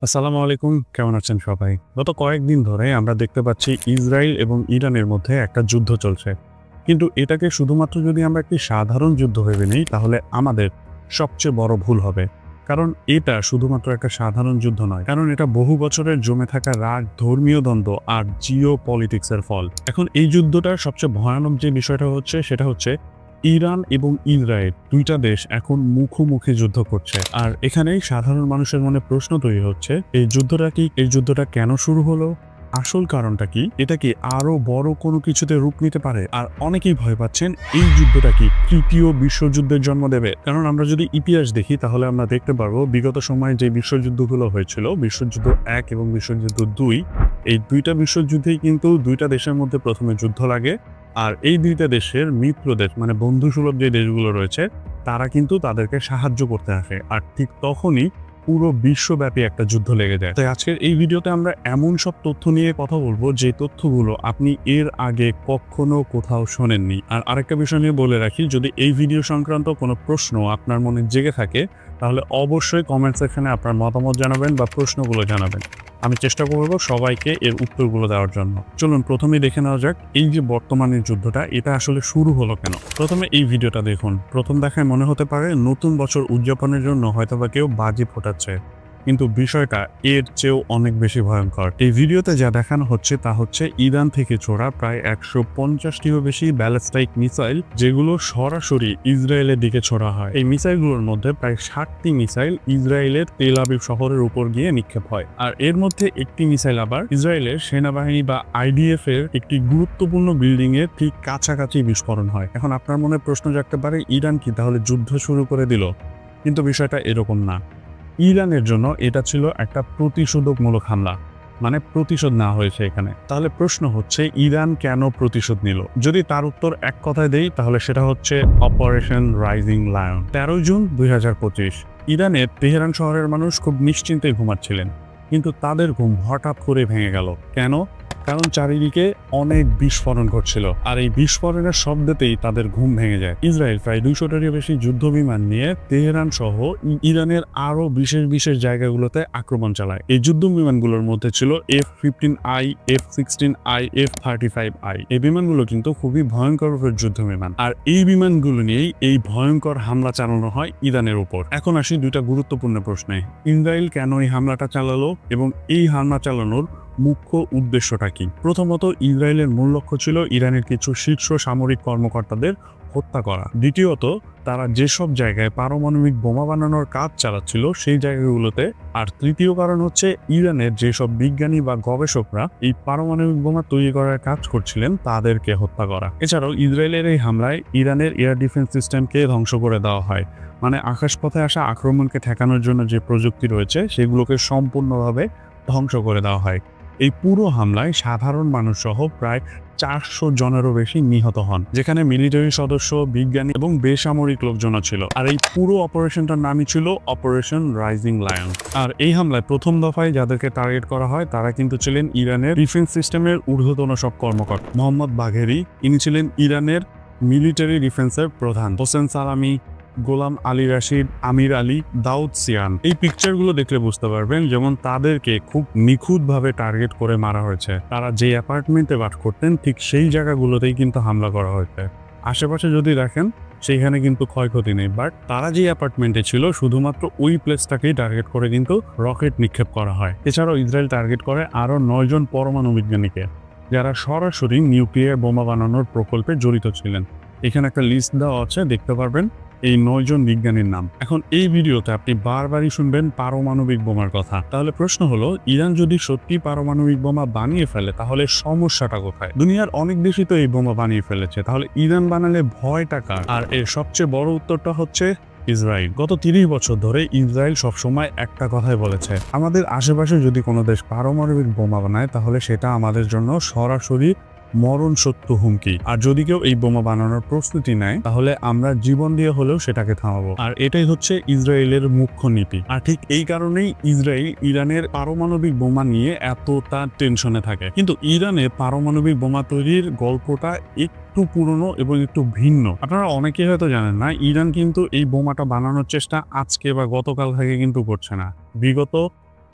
আসসালামু আলাইকুম, কেমন আছেন সবাই? গত কয়েকদিন ধরে আমরা দেখতে পাচ্ছি ইসরায়েল এবং ইরানের মধ্যে একটা যুদ্ধ চলছে। কিন্তু এটাকে শুধুমাত্র যদি আমরা একটি সাধারণ যুদ্ধ ভেবে নিই তাহলে আমাদের সবচেয়ে বড় ভুল হবে। কারণ এটা শুধুমাত্র একটা সাধারণ যুদ্ধ নয়। কারণ এটা বহু বছরের জমে থাকা রাগ, ধর্মীয় দ্বন্দ্ব আর জিও পলিটিক্সের ফল। এখন এই যুদ্ধটার সবচেয়ে ভয়ানক যে বিষয়টা হচ্ছে সেটা হচ্ছে ইরান এবং ইসরায়েল ২ টা দেশ এখন মুখোমুখি যুদ্ধ করছে। আর এখানেই সাধারণ মানুষের মনে প্রশ্ন তৈরি হচ্ছে, এই যুদ্ধটা কি? এই যুদ্ধটা কেন শুরু হলো? আসল কারণটা কি? এটা কি আরো বড় কোনো কিছুতে রূপ নিতে পারে? আর অনেকেই ভয় পাচ্ছেন এই যুদ্ধটা কি তৃতীয় বিশ্বযুদ্ধের জন্ম দেবে? কারণ আমরা যদি ইতিহাস দেখি তাহলে আমরা দেখতে পারবো বিগত সময়ে যে বিশ্বযুদ্ধগুলো হয়েছিল, বিশ্বযুদ্ধ ১ এবং বিশ্বযুদ্ধ ২, এই ২ টা বিশ্বযুদ্ধেই কিন্তু ২ টা দেশের মধ্যে প্রথমে যুদ্ধ লাগে। আর এই ২ টা দেশের মিত্র দেশ মানে বন্ধুসুলভ যে দেশগুলো রয়েছে তারা কিন্তু তাদেরকে সাহায্য করতে আসে। আর ঠিক তখনই পুরো বিশ্বব্যাপী একটা যুদ্ধ লেগে যায়। তাই আজকের এই ভিডিওতে আমরা এমন সব তথ্য নিয়ে কথা বলবো যে তথ্যগুলো আপনি এর আগে কখনো কোথাও শোনেননি। আর আরেকটা বিষয় নিয়ে বলে রাখি, যদি এই ভিডিও সংক্রান্ত কোনো প্রশ্ন আপনার মনে জেগে থাকে তাহলে অবশ্যই কমেন্ট সেকশনে আপনার মতামত জানাবেন বা প্রশ্নগুলো জানাবেন। আমি চেষ্টা করব সবাইকে এর উত্তরগুলো দেওয়ার জন্য। চলুন প্রথমেই দেখে নেওয়া যাক এই যে বর্তমানের যুদ্ধটা এটা আসলে শুরু হলো কেন। প্রথমে এই ভিডিওটা দেখুন। প্রথম দেখায় মনে হতে পারে নতুন বছর উদযাপনের জন্য হয়তোবা কেউ বাজি ফোটাচ্ছে, কিন্তু বিষয়টা এর চেয়েও অনেক বেশি ভয়ঙ্কর। এই ভিডিওতে যা দেখানো হচ্ছে তা হচ্ছে ইরান থেকে ছোড়া প্রায় ১৫০টিরও বেশি ব্যালিস্টিক মিসাইল, যেগুলো সরাসরি ইসরায়েলের দিকে ছোড়া হয়। এই মিসাইলগুলোর মধ্যে প্রায় ৬০টি মিসাইল ইসরায়েলের তেল আবিব শহরের উপর গিয়ে নিক্ষেপ হয়। আর এর মধ্যে একটি মিসাইল আবার ইসরায়েলের সেনাবাহিনী বা আইডিএফ এর একটি গুরুত্বপূর্ণ বিল্ডিং এর ঠিক কাছাকাছি বিস্ফোরণ হয়। এখন আপনার মনে প্রশ্ন জাগতে পারে, ইরান কি তাহলে যুদ্ধ শুরু করে দিল? কিন্তু বিষয়টা এরকম না। ইরানের জন্য এটা ছিল একটা প্রতিশোধকমূলক হামলা, মানে প্রতিশোধ নেওয়া হয়েছে এখানে। তাহলে প্রশ্ন হচ্ছে ইরান কেন প্রতিশোধ নিল? যদি তার উত্তর এক কথায় দেই তাহলে সেটা হচ্ছে অপারেশন রাইজিং লায়ন। ১৩ জুন ২০২৫ ইরানের তেহরান শহরের মানুষ খুব নিশ্চিন্তে ঘুমাচ্ছিলেন, কিন্তু তাদের ঘুম হঠাৎ করে ভেঙে গেল। কেন? কারণ চারিদিকে অনেক বিস্ফোরণ ঘটছিল, আর এই বিস্ফোরণের শব্দতেই তাদের ঘুম ভেঙে যায়। ইসরায়েল প্রায় ২০০টারও বেশি যুদ্ধ বিমান নিয়ে তেহরান সহ ইরানের আরো বিশেষ বিশেষ জায়গাগুলোতে আক্রমণ চালায়। এই যুদ্ধ বিমানগুলোর মধ্যে ছিল F-15I, F-16I, F-35I। এই বিমানগুলো কিন্তু খুবই ভয়ঙ্কর যুদ্ধ বিমান, আর এই বিমানগুলো নিয়েই এই ভয়ঙ্কর হামলা চালানো হয় ইরানের উপর। এখন আসি দুইটা গুরুত্বপূর্ণ প্রশ্নে। ইসরায়েল কেন এই হামলাটা চালালো এবং এই হামলা চালানোর মুখ্য উদ্দেশ্যটা কি? প্রথমত, ইসরায়েলের মূল লক্ষ্য ছিল ইরানের কিছু শীর্ষ সামরিক কর্মকর্তাদের হত্যা করা। দ্বিতীয়ত, তারা যেসব জায়গায় পারমাণবিক বোমা বানানোর কাজ চালাচ্ছিল সেই জায়গাগুলোতে। আর তৃতীয় কারণ হচ্ছে ইরানের যেসব বিজ্ঞানী বা গবেষকরা এই পারমাণবিক বোমা তৈরি করার কাজ করছিলেন তাদেরকে হত্যা করা। এছাড়াও ইসরায়েলের এই হামলায় ইরানের এয়ার ডিফেন্স সিস্টেমকে ধ্বংস করে দেওয়া হয়, মানে আকাশপথে আসা আক্রমণকে ঠেকানোর জন্য যে প্রযুক্তি রয়েছে সেগুলোকে সম্পূর্ণভাবে ধ্বংস করে দেওয়া হয়। এই পুরো হামলায় সাধারণ মানুষ সহ প্রায় ৪০০ জনেরও বেশি নিহত হন, যেখানে মিলিটারি সদস্য, বিজ্ঞানী এবং বেসামরিক লোকজনও ছিল। আর এই পুরো অপারেশনটার নামই ছিল অপারেশন রাইজিং লায়ন। আর এই হামলায় প্রথম দফায় যাদেরকে টার্গেট করা হয় তারা কিন্তু ছিলেন ইরানের ডিফেন্স সিস্টেমের ঊর্ধ্বতন সব কর্মকর্তা। মোহাম্মদ বাঘেরি, ইনি ছিলেন ইরানের মিলিটারি ডিফেন্সের প্রধান। হোসেন সালামি, গোলাম আলী রাশিদ, আমির আলী, দাউদ সিয়ান। এই পিকচারগুলো দেখলে বুঝতে পারবেন যেমন তাদেরকে খুব নিখুঁতভাবে টার্গেট করে মারা হয়েছে। তারা যে অ্যাপার্টমেন্টে বাস করতেন ঠিক সেই জায়গাগুলোতেই কিন্তু হামলা করা হয়েছে। আশেপাশে যদি দেখেন সেইখানে কিন্তু ক্ষয়ক্ষতি নেই, বাট তারা যে অ্যাপার্টমেন্টে ছিল শুধুমাত্র ওই প্লেসটাকেই টার্গেট করে কিন্তু রকেট নিক্ষেপ করা হয়। এছাড়াও ইসরায়েল টার্গেট করে আরও ৯ জন পরমাণু বিজ্ঞানীকে, যারা সরাসরি নিউক্লিয়ার বোমা বানানোর প্রকল্পে জড়িত ছিলেন। এখানে একটা লিস্ট দেওয়া আছে, দেখতে পারবেন এই ৯ জন বিজ্ঞানীর নাম। এখন এই ভিডিওতে আপনি বারবারই শুনবেন পারমাণবিক বোমার কথা। তাহলে প্রশ্ন হলো, ইরান যদি সত্যি পারমাণবিক বোমা বানিয়ে ফেলে তাহলে সমস্যাটা কোথায়? দুনিয়ার অনেক দেশই তো এই বোমা বানিয়ে ফেলেছে, তাহলে ইরান বানালে ভয়টা কার? আর এর সবচেয়ে বড় উত্তরটা হচ্ছে ইসরায়েল। গত ৩০ বছর ধরে ইসরায়েল সবসময় একটা কথাই বলেছে, আমাদের আশেপাশে যদি কোনো দেশ পারমাণবিক বোমা বানায় তাহলে সেটা আমাদের জন্য সরাসরি মরণ সত্য হুমকি। আর যদি কেউ এই বোমা বানানোর প্রস্তুতি নেয় তাহলে আমরা জীবন দিয়ে হলেও সেটাকে থামাবো। আর এটাই হচ্ছে ইসরায়েলের মুখ্য নীতি। আর ঠিক এই কারণেই ইসরায়েল ইরানের পারমাণবিক বোমা নিয়ে এতটা টেনশনে থাকে। কিন্তু ইরানে পারমাণবিক বোমা তৈরির গল্পটা একটু পুরনো এবং একটু ভিন্ন। আপনারা অনেকেই হয়তো জানেন না, ইরান কিন্তু এই বোমাটা বানানোর চেষ্টা আজকে বা গতকাল থেকে কিন্তু করছে না। বিগত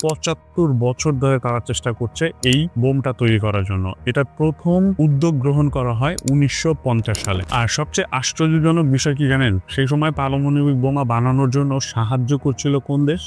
75 বছর ধরে তারা চেষ্টা করছে এই বোমটা তৈরি করার জন্য। এটা প্রথম উদ্যোগ গ্রহণ করা হয় 1950 সালে। আর সবচেয়ে আশ্চর্যজনক বিষয় কি জানেন, সেই সময় পারমাণবিক বোমা বানানোর জন্য সাহায্য করছিল কোন দেশ?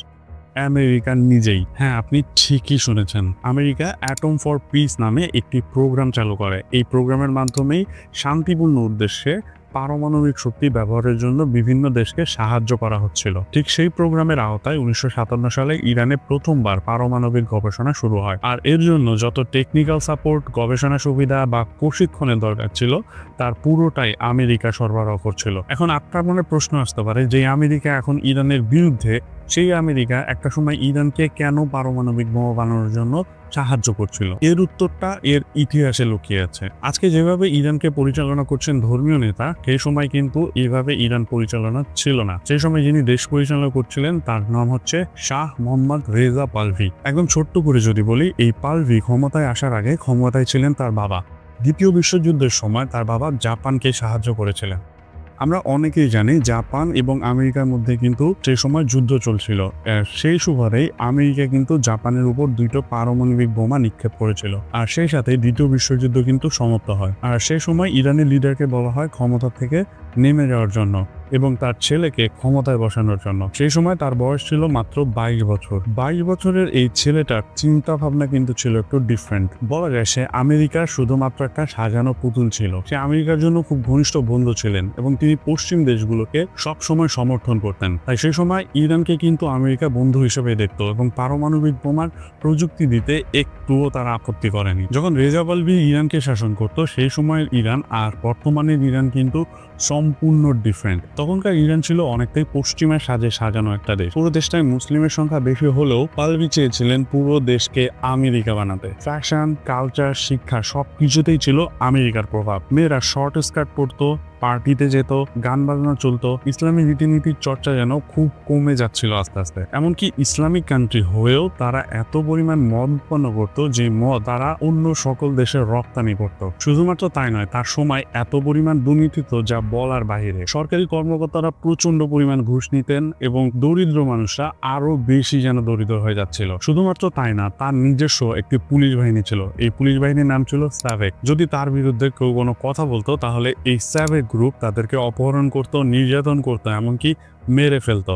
আমেরিকা নিজেই। হ্যাঁ, আপনি ঠিকই শুনেছেন, আমেরিকা অ্যাটম ফর পিস নামে একটি প্রোগ্রাম চালু করে। এই প্রোগ্রামের মাধ্যমেই শান্তিপূর্ণ উদ্দেশ্যে পারমাণবিক শক্তি ব্যবহারের জন্য বিভিন্ন দেশকে সাহায্য করা হচ্ছিল। ঠিক সেই প্রোগ্রামের আওতায় 1957 সালে ইরানে প্রথমবার পারমাণবিক গবেষণা শুরু হয়। আর এর জন্য যত টেকনিক্যাল সাপোর্ট, গবেষণা সুবিধা বা প্রশিক্ষণের দরকার ছিল তার পুরোটাই আমেরিকা সরবরাহ করছিল। এখন আপনার মনে প্রশ্ন আসতে পারে যে আমেরিকা এখন ইরানের বিরুদ্ধে, সেই আমেরিকা একটা সময় ইরানকে কেন পারমাণবিক বোমা বানানোর জন্য সাহায্য করছিল? এর উত্তরটা এর ইতিহাসে লুকিয়ে আছে। আজকে যেভাবে ইরানকে পরিচালনা করছেন ধর্মীয় নেতা, সেই সময় কিন্তু এভাবে ইরান পরিচালনা ছিল না। সেই সময় যিনি দেশ পরিচালনা করছিলেন তার নাম হচ্ছে শাহ মোহাম্মদ রেজা পাহলভি। একদম ছোট্ট করে যদি বলি, এই পাহলভি ক্ষমতায় আসার আগে ক্ষমতায় ছিলেন তার বাবা। দ্বিতীয় বিশ্বযুদ্ধের সময় তার বাবা জাপানকে সাহায্য করেছিলেন। আমরা অনেকেই জানি জাপান এবং আমেরিকার মধ্যে কিন্তু সেই সময় যুদ্ধ চলছিল। সেই সুবাদেই আমেরিকা কিন্তু জাপানের উপর 2টো পারমাণবিক বোমা নিক্ষেপ করেছিল। আর সেই সাথে দ্বিতীয় বিশ্বযুদ্ধ কিন্তু সমাপ্ত হয়। আর সেই সময় ইরানের লিডারকে বলা হয় ক্ষমতা থেকে নেমে যাওয়ার জন্য এবং তার ছেলেকে ক্ষমতায় বসানোর জন্য। সেই সময় তার বয়স ছিল মাত্র 22 বছর। 22 বছরের এই ছেলেটার চিন্তা ভাবনা কিন্তু ছিল একটু ডিফারেন্ট। বলা যায় সে আমেরিকার শুধুমাত্র একটা সাজানো পুতুল ছিল। সে আমেরিকার জন্য খুব ঘনিষ্ঠ বন্ধু ছিলেন এবং তিনি পশ্চিম দেশগুলোকে সব সময় সমর্থন করতেন। তাই সেই সময় ইরানকে কিন্তু আমেরিকা বন্ধু হিসেবে দেখত এবং পারমাণবিক বোমার প্রযুক্তি দিতে একটুও তারা আপত্তি করেনি। যখন রেজা পাহলভি ইরানকে শাসন করত, সেই সময়ের ইরান আর বর্তমানের ইরান কিন্তু সম্পূর্ণ ডিফারেন্ট। তখনকার ইরান ছিল অনেকটাই পশ্চিমের সাজে সাজানো একটা দেশ। পুরো দেশটায় মুসলিমের সংখ্যা বেশি হলেও পাহলভি চেয়েছিলেন পুরো দেশকে আমেরিকা বানাতে। ফ্যাশন, কালচার, শিক্ষা সবকিছুতেই ছিল আমেরিকার প্রভাব। মেয়েরা শর্ট স্কার্ট পরতো, পার্টিতে যেত, গান বাজনা চলতো। ইসলামী রীতিনীতির চর্চা যেন খুব কমে যাচ্ছিল আস্তে আস্তে। এমনকি ইসলামিক কান্ট্রি হয়েও তারা এত পরিমাণ মদ উৎপন্ন করতো যে মদ তারা অন্য সকল দেশে রপ্তানি করত। শুধুমাত্র তাই নয়, তার সময় এত পরিমাণ দুর্নীতি তো যা বলার বাহিরে। সরকারি কর্মকর্তারা প্রচন্ড পরিমাণ ঘুষ নিতেন এবং দরিদ্র মানুষরা আরো বেশি যেন দরিদ্র হয়ে যাচ্ছিল। শুধুমাত্র তাই না, তার নিজস্ব একটি পুলিশ বাহিনী ছিল। এই পুলিশ বাহিনীর নাম ছিল স্যাভেক। যদি তার বিরুদ্ধে কেউ কোনো কথা বলতো তাহলে এই স্যাভেক গ্রুপ তাদেরকে অপহরণ করত, নির্যাতন করত, এমনকি মেরে ফেলত।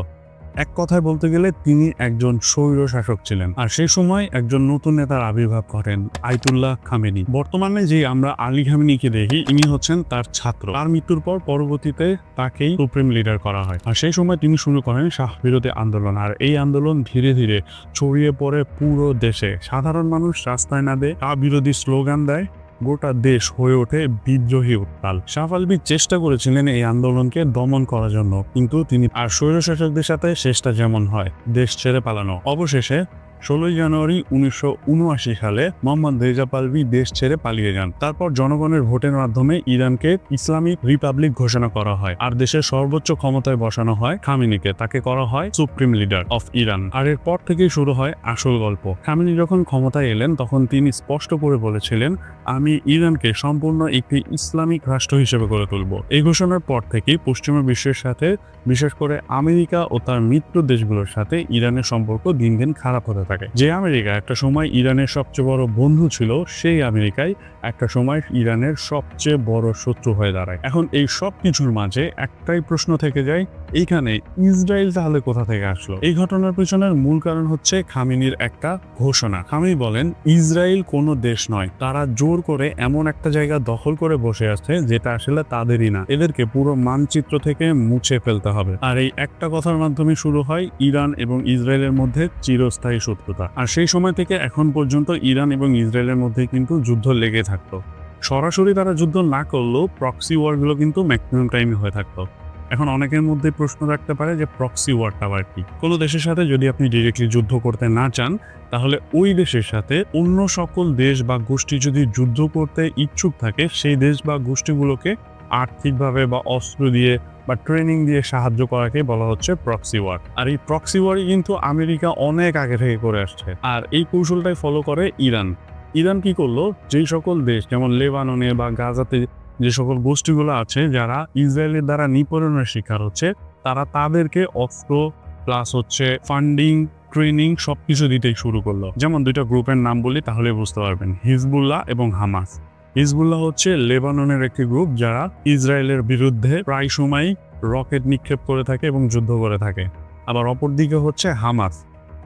এক কথায় বলতে গেলে তিনি একজন স্বৈর শাসক ছিলেন। আর সেই সময় একজন নতুন নেতার আবির্ভাব ঘটেন, আয়াতুল্লাহ খামেনি। বর্তমানে যে আমরা আলী খামেনিকে দেখি, ইনি হচ্ছেন তার ছাত্র। তার মৃত্যুর পর পরবর্তীতে তাকেই সুপ্রিম লিডার করা হয়। আর সেই সময় তিনি শুরু করেন শাহ বিরোধী আন্দোলন। আর এই আন্দোলন ধীরে ধীরে ছড়িয়ে পড়ে পুরো দেশে। সাধারণ মানুষ রাস্তায় নামে, শাহ বিরোধী স্লোগান দেয়, গোটা দেশ হয়ে ওঠে বিদ্রোহী উত্তাল। শাহ পাহলভি চেষ্টা করেছিলেন এই আন্দোলনকে দমন করার জন্য, কিন্তু তিনি আর স্বৈরশাসকদের সাথে শেষটা যেমন হয়, দেশ ছেড়ে পালানো। অবশেষে 16 জানুয়ারি 1979 সালে মোহাম্মদ রেজা পাহলভি দেশ ছেড়ে পালিয়ে যান। তারপর জনগণের ভোটের মাধ্যমে ইরানকে ইসলামিক রিপাবলিক ঘোষণা করা হয়। আর দেশের সর্বোচ্চ ক্ষমতায় বসানো হয় খামেনিকে। তাকে করা হয় সুপ্রিম লিডার অফ ইরান। আর এরপর থেকেই শুরু হয় আসল গল্প। খামেনি যখন ক্ষমতায় এলেন তখন তিনি স্পষ্ট করে বলেছিলেন, আমি ইরানকে সম্পূর্ণ একটি ইসলামিক রাষ্ট্র হিসেবে গড়ে তুলব। এই ঘোষণার পর থেকেই পশ্চিমা বিশ্বের সাথে, বিশেষ করে আমেরিকা ও তার মিত্র দেশগুলোর সাথে ইরানের সম্পর্ক দিন দিন খারাপ হতে থাকে। যে আমেরিকা একটা সময় ইরানের সবচেয়ে বড় বন্ধু ছিল, সেই আমেরিকায় একটা সময় ইরানের সবচেয়ে বড় শত্রু হয়ে দাঁড়ায়। এখন এই সব কিছুর মাঝে একটাই প্রশ্ন থেকে যায়, এইখানে ইসরায়েল তাহলে কোথা থেকে আসলো? এই ঘটনার পিছনের মূল কারণ হচ্ছে খামেনির একটা ঘোষণা। খামেনি বলেন, ইসরায়েল কোনো দেশ নয়, তারা জোর করে এমন একটা জায়গা দখল করে বসে আছে যেটা আসলে তাদেরই না। এদেরকে পুরো মানচিত্র থেকে মুছে ফেলতে হবে। আর এই একটা কথার মাধ্যমে শুরু হয় ইরান এবং ইসরায়েলের মধ্যে চিরস্থায়ী শত্রুতা। আর সেই সময় থেকে এখন পর্যন্ত ইরান এবং ইসরায়েলের মধ্যে কিন্তু যুদ্ধ লেগে থাকতো। সরাসরি তারা যুদ্ধ না করলেও প্রক্সি ওয়ারগুলো কিন্তু ম্যাক্সিমাম টাইমে হয়ে থাকতো। এখন অনেকের মধ্যে প্রশ্ন রাখতে পারে যে প্রক্সি ওয়ারটা আবার কি? কোনো দেশের সাথে যদি আপনি ডিরেক্টলি যুদ্ধ করতে না চান, তাহলে ওই দেশের সাথে অন্য সকল দেশ বা গোষ্ঠী যদি যুদ্ধ করতে ইচ্ছুক থাকে, সেই দেশ বা গোষ্ঠীগুলোকে আর্থিকভাবে বা অস্ত্র দিয়ে বা ট্রেনিং দিয়ে সাহায্য করাকে বলা হচ্ছে প্রক্সি ওয়ার। আর এই প্রক্সি ওয়ারই কিন্তু আমেরিকা অনেক আগে থেকে করে আসছে। আর এই কৌশলটাই ফলো করে ইরান। ইরান কি করলো, যেই সকল দেশ যেমন লেবাননে বা গাজাতে যে সকল গোষ্ঠীগুলো আছে যারা ইসরায়েলের দ্বারা নিপীড়নের শিকার হচ্ছে, তারা তাদেরকে অস্ত্র প্লাস হচ্ছে ফান্ডিং ট্রেনিং সবকিছু দিতেই শুরু করলো। যেমন দুইটা গ্রুপের নাম বলি তাহলে বুঝতে পারবেন, হিজবুল্লাহ এবং হামাস। হিজবুল্লাহ হচ্ছে লেবাননের একটি গ্রুপ যারা ইসরায়েলের বিরুদ্ধে প্রায় সময়ই রকেট নিক্ষেপ করে থাকে এবং যুদ্ধ করে থাকে। আবার অপরদিকে হচ্ছে হামাস,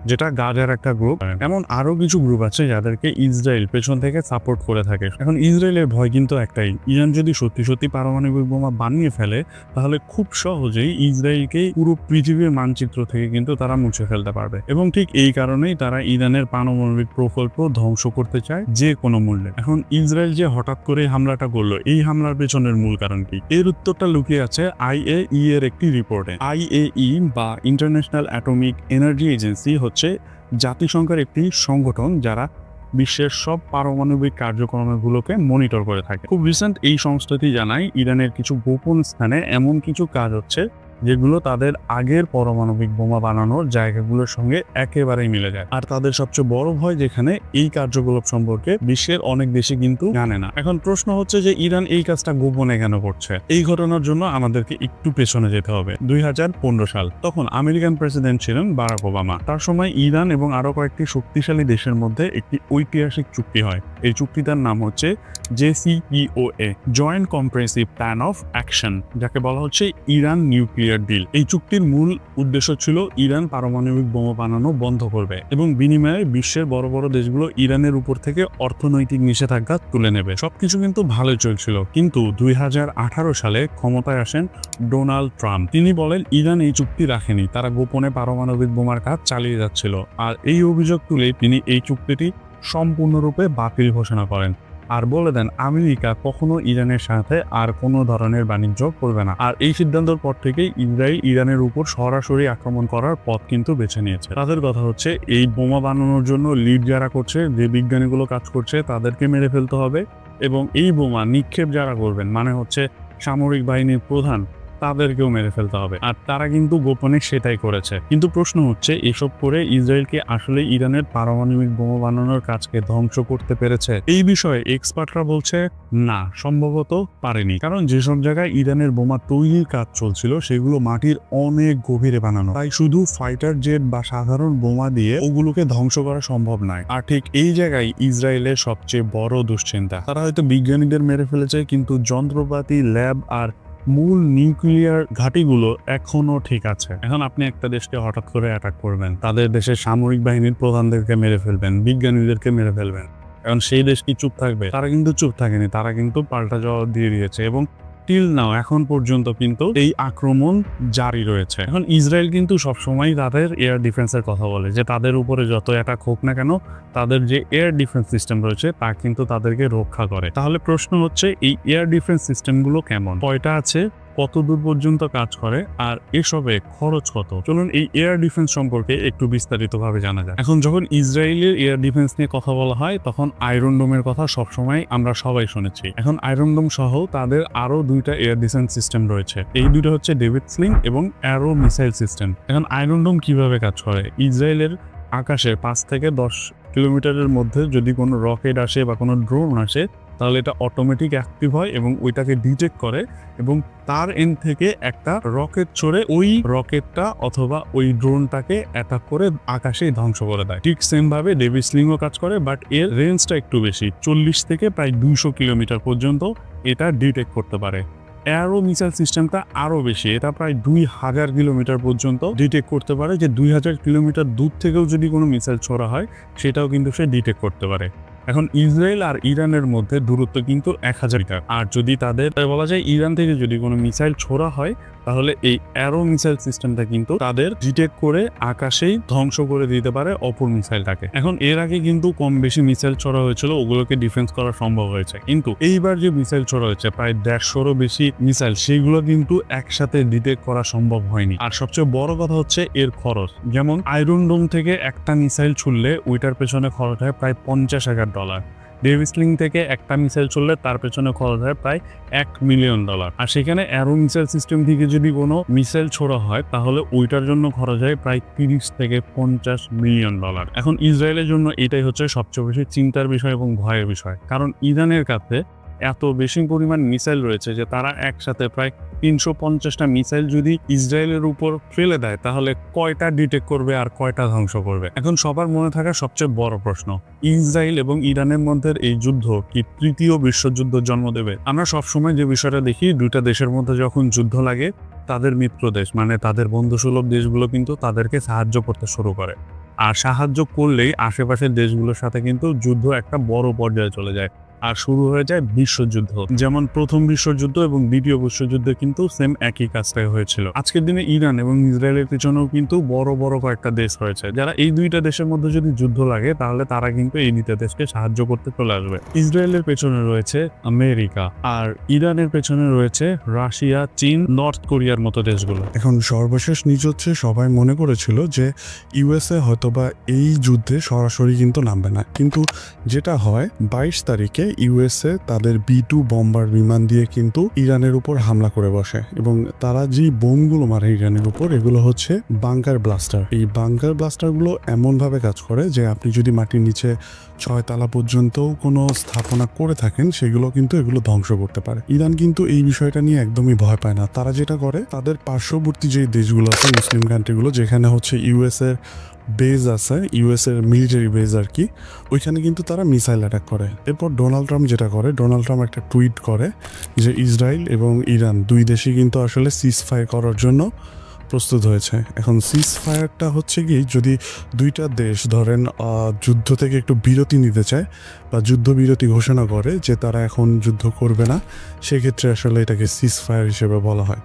যেটা গাজার একটা গ্রুপ। এমন আরো কিছু গ্রুপ আছে যাদেরকে ইসরায়েল পেছন থেকে সাপোর্ট করে থাকে। এখন ইসরায়েলের ভয় কিন্তু একটাই, ইরান যদি সত্যি সত্যি পারমাণবিক বোমা বানিয়ে ফেলে তাহলে খুব সহজেই ইসরায়েলকে পুরো পৃথিবীর মানচিত্র থেকে কিন্তু তারা মুছে ফেলতে পারবে। এবং ঠিক এই কারণেই তারা ইরানের পারমাণবিক প্রকল্প ধ্বংস করতে চায় যে কোনো মূল্যে। এখন ইসরায়েল যে হঠাৎ করে হামলাটা করলো, এই হামলার পেছনের মূল কারণ কি? এর উত্তরটা লুকিয়ে আছে IAEA এর একটি রিপোর্টে। IAEA বা ইন্টারন্যাশনাল অ্যাটমিক এনার্জি এজেন্সি হচ্ছে জাতিসংঘের একটি সংগঠন যারা বিশ্বের সব পারমাণবিক কার্যক্রমগুলোকে মনিটর করে থাকে। খুব রিসেন্ট এই সংস্থাটি জানায় ইরানের কিছু গোপন স্থানে এমন কিছু কাজ হচ্ছে যেগুলো তাদের আগের পারমাণবিক বোমা বানানোর জায়গাগুলোর সঙ্গে একেবারেই মিলে যায়। আর তাদের সবচেয়ে বড় ভয় যেখানে এই কার্যকলাপ সম্পর্কে বিশ্বের অনেক দেশে কিন্তু জানে না। এখন প্রশ্ন হচ্ছে যে ইরান এই কাজটা গোপনে কেন করছে? এই ঘটনার জন্য আমাদেরকে একটু পেছনে যেতে হবে। 2015 সাল, তখন আমেরিকান প্রেসিডেন্ট ছিলেন বারাক ওবামা। তার সময় ইরান এবং আরো কয়েকটি শক্তিশালী দেশের মধ্যে একটি ঐতিহাসিক চুক্তি হয়। এই চুক্তিটার নাম হচ্ছে JCPOA, joint comprehensive plan of action, যাকে বলা হচ্ছে ইরান নিউক্লিয়ার ডিল। এই চুক্তির মূল উদ্দেশ্য ছিল ইরান পারমাণবিক বোমা বানানো বন্ধ করবে এবং বিনিময়ে বিশ্বের বড় বড় দেশগুলো ইরানের উপর থেকে অর্থনৈতিক নিষেধাজ্ঞা তুলে নেবে। সবকিছু কিন্তু ভালোই চলছিল, কিন্তু 2018 সালে ক্ষমতায় আসেন ডোনাল্ড ট্রাম্প। তিনি বলেন ইরান এই চুক্তি রাখেনি, তারা গোপনে পারমাণবিক বোমার কাজ চালিয়ে যাচ্ছিল। আর এই অভিযোগ তুলে তিনি এই চুক্তিটি সম্পূর্ণরূপে বাতিল ঘোষণা করেন আর বলে দেন আমেরিকা কখনো ইরানের সাথে আর কোনো ধরনের বাণিজ্য করবে না। আর এই সিদ্ধান্তের পর থেকেই ইসরায়েল ইরানের উপর সরাসরি আক্রমণ করার পথ কিন্তু বেছে নিয়েছে। তাদের কথা হচ্ছে এই বোমা বানানোর জন্য লিড যারা করছে, যে বিজ্ঞানীগুলো কাজ করছে, তাদেরকে মেরে ফেলতে হবে এবং এই বোমা নিক্ষেপ যারা করবেন, মানে হচ্ছে সামরিক বাহিনীর প্রধান, তাদেরকেও মেরে ফেলতে হবে। আর তারা কিন্তু গোপনে সেটাই করেছে। কিন্তু প্রশ্ন হচ্ছে, এসব করে ইসরায়েলকে আসলে ইরানের পারমাণবিক বোমা বানানোর কাজকে ধ্বংস করতে পেরেছে? এই বিষয়ে এক্সপার্টরা বলছে না, সম্ভবত পারেনি। কারণ যেসব জায়গায় ইরানের বোমা তৈরির কাজ চলছিল সেগুলো মাটির অনেক গভীরে বানানো, তাই শুধু ফাইটার জেট বা সাধারণ বোমা দিয়ে ওগুলোকে ধ্বংস করা সম্ভব নয়। আর ঠিক এই জায়গায় ইসরায়েলের সবচেয়ে বড় দুশ্চিন্তা। তারা হয়তো বিজ্ঞানীদের মেরে ফেলেছে, কিন্তু যন্ত্রপাতি, ল্যাব আর মূল নিউক্লিয়ার ঘাঁটিগুলো এখনো ঠিক আছে। এখন আপনি একটা দেশকে হঠাৎ করে অ্যাটাক করবেন, তাদের দেশের সামরিক বাহিনীর প্রধানদেরকে মেরে ফেলবেন, বিজ্ঞানীদেরকে মেরে ফেলবেন, এখন সেই দেশ কি চুপ থাকবে? তারা কিন্তু চুপ থাকেনি, তারা কিন্তু পাল্টা জবাব দিয়ে দিয়েছে এবং টিল নাও এখন পর্যন্ত কিন্তু এই আক্রমণ জারি রয়েছে। এখন ইসরায়েল কিন্তু সবসময় তাদের এয়ার ডিফেন্সের কথা বলে, যে তাদের উপরে যত অ্যাটাক হোক না কেন তাদের যে এয়ার ডিফেন্স সিস্টেম রয়েছে তা কিন্তু তাদেরকে রক্ষা করে। তাহলে প্রশ্ন হচ্ছে, এই এয়ার ডিফেন্স সিস্টেমগুলো কেমন, কয়টা আছে, কত দূর পর্যন্ত কাজ করে, আর এসবে খরচ কত? চলুন এই এয়ার ডিফেন্স সম্পর্কে একটু বিস্তারিতভাবে জানা যায়। এখন যখন ইসরায়েলের এয়ার ডিফেন্স নিয়ে কথা বলা হয় তখন আয়রন ডোমের কথা সবসময় আমরা সবাই শুনেছি। এখন আয়রন ডোম সহ তাদের আরো দুইটা এয়ার ডিফেন্স সিস্টেম রয়েছে। এই দুটো হচ্ছে ডেভিড স্লিং এবং অ্যারো মিসাইল সিস্টেম। এখন আয়রন ডোম কিভাবে কাজ করে? ইসরায়েলের আকাশে 5 থেকে 10 কিলোমিটারের মধ্যে যদি কোনো রকেট আসে বা কোনো ড্রোন আসে, তাহলে এটা অটোমেটিক অ্যাক্টিভ হয় এবং ওইটাকে ডিটেক্ট করে এবং তার এন্ড থেকে একটা রকেট ছড়ে ওই রকেটটা অথবা ওই ড্রোনটাকে অ্যাটাক করে আকাশে ধ্বংস করে দেয়। ঠিক সেম ভাবে ডেভিড স্লিংও কাজ করে, বাট এর রেঞ্জটা একটু বেশি, 40 থেকে প্রায় 200 কিলোমিটার পর্যন্ত এটা ডিটেক্ট করতে পারে। অ্যারো মিসাইল সিস্টেমটা আরো বেশি, এটা প্রায় 2000 কিলোমিটার পর্যন্ত ডিটেক্ট করতে পারে, যে 2000 কিলোমিটার দূর থেকেও যদি কোনো মিসাইল ছোড়া হয় সেটাও কিন্তু সে ডিটেক্ট করতে পারে। এখন ইসরায়েল আর ইরানের মধ্যে দূরত্ব কিন্তু 1000 মিটার। আর যদি তাদের বলা যায় ইরান থেকে যদি কোনো মিসাইল ছোড়া হয় তাহলে এই অ্যারো মিসাইল সিস্টেমটা কিন্তু তাদের ডিটেক্ট করে আকাশেই ধ্বংস করে দিতে পারে অপর মিসাইলটাকে। এখন এর আগে কিন্তু কম বেশি মিসাইল ছোড়া হয়েছিল, ওগুলোকে ডিফেন্স করা সম্ভব হয়েছে, কিন্তু এইবার যে মিসাইল ছোড়া হয়েছে প্রায় 150-এরও বেশি মিসাইল, সেইগুলো কিন্তু একসাথে ডিটেক্ট করা সম্ভব হয়নি। আর সবচেয়ে বড় কথা হচ্ছে এর খরচ। যেমন আয়রন ডোম থেকে একটা মিসাইল ছুড়লে ওইটার পেছনে খরচ হয় প্রায় $50,000। ডেভিড স্লিং থেকে একটা মিসাইল চললে তার পেছনে খরচ হয় প্রায় $1 মিলিয়ন। আর সেখানে অ্যারো মিসাইল সিস্টেম থেকে যদি কোনো মিসাইল ছোড়া হয় তাহলে ওইটার জন্য খরচ হয় প্রায় $30 থেকে $50 মিলিয়ন। এখন ইসরায়েলের জন্য এটাই হচ্ছে সবচেয়ে বেশি চিন্তার বিষয় এবং ভয়ের বিষয়, কারণ ইরানের কাছে এত বেশি পরিমাণ মিসাইল রয়েছে যে তারা একসাথে প্রায় 350টা মিসাইল যদি ইসরায়েলের উপর ফেলে দেয় তাহলে কয়টা ডিটেক্ট করবে আর কয়টা ধ্বংস করবে। এখন সবার মনে থাকা সবচেয়ে বড় প্রশ্ন, ইসরায়েল এবং ইরানের মধ্যে এই যুদ্ধ কি তৃতীয় বিশ্বযুদ্ধ জন্ম দেবে? আমরা সবসময় যে বিষয়টা দেখি, দুইটা দেশের মধ্যে যখন যুদ্ধ লাগে তাদের মিত্র দেশ মানে তাদের বন্ধুসুলভ দেশগুলো কিন্তু তাদেরকে সাহায্য করতে শুরু করে, আর সাহায্য করলেই আশেপাশের দেশগুলোর সাথে কিন্তু যুদ্ধ একটা বড় পর্যায়ে চলে যায় আর শুরু হয়ে যায় বিশ্বযুদ্ধ। যেমন প্রথম বিশ্বযুদ্ধ এবং দ্বিতীয় বিশ্বযুদ্ধে কিন্তু সেম একই কাজটাই হয়েছিল। আজকের দিনে ইরান এবং ইসরায়েলের পিছনেও কিন্তু বড় বড় কয়েকটা দেশ রয়েছে যারা এই দুইটা দেশের মধ্যে যদি যুদ্ধ লাগে তাহলে তারা কিন্তু এই দুইটা দেশকে সাহায্য করতে চলে আসবে। ইসরায়েলের পেছনে রয়েছে আমেরিকা আর ইরানের পেছনে রয়েছে রাশিয়া, চীন, নর্থ কোরিয়ার মতো দেশগুলো। এখন সর্বশেষ নিউজ হচ্ছে, সবাই মনে করেছিল যে ইউএসএ হয়তোবা এই যুদ্ধে সরাসরি কিন্তু নামবে না, কিন্তু যেটা হয় 22 তারিখে ইউএসএ তাদের B2 বম্বার বিমান দিয়ে কিন্তু ইরানের উপর হামলা করে বসে এবং তারা যে বোমগুলো মারে ইরানের উপর এগুলো হচ্ছে বাংকার ব্লাস্টার। এই বাংকার ব্লাস্টারগুলো এমনভাবে কাজ করে যে আপনি যদি মাটির নিচে 6 তলা পর্যন্ত কোনো স্থাপনা করে থাকেন সেগুলো কিন্তু এগুলো ধ্বংস করতে পারে। ইরান কিন্তু এই বিষয়টা নিয়ে একদমই ভয় পায় না। তারা যেটা করে, তাদের পার্শ্ববর্তী যে দেশগুলো আছে মুসলিম কান্ট্রিগুলো, যেখানে হচ্ছে ইউএসএর বেজ আছে, ইউএসএর মিলিটারি বেজ আর কি, ওইখানে কিন্তু তারা মিসাইল অ্যাটাক করে। এরপর ডোনাল্ড ট্রাম্প যেটা করে, ডোনাল্ড ট্রাম্প একটা টুইট করে যে ইসরায়েল এবং ইরান দুই দেশই কিন্তু আসলে সিজ ফায়ার করার জন্য প্রস্তুত হয়েছে। এখন সিজ ফায়ারটা হচ্ছে কি, যদি দুইটা দেশ ধরেন যুদ্ধ থেকে একটু বিরতি নিতে চায় বা যুদ্ধবিরতি ঘোষণা করে যে তারা এখন যুদ্ধ করবে না, সেক্ষেত্রে আসলে এটাকে সিজ ফায়ার হিসেবে বলা হয়।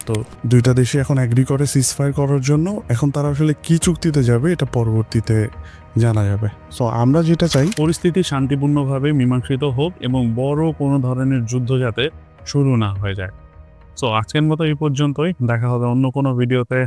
তো দুইটা দেশই এখন অ্যাগ্রি করে সিজ ফায়ার করার জন্য। এখন তারা আসলে কি চুক্তিতে যাবে এটা পরবর্তীতে জানা যাবে। সো আমরা যেটা চাই, পরিস্থিতি শান্তিপূর্ণভাবে মীমাংসিত হোক এবং বড় কোনো ধরনের যুদ্ধ যাতে শুরু না হয়ে যায়। সো আজকের মতো এই পর্যন্তই, দেখা হবে অন্য কোনো ভিডিওতে।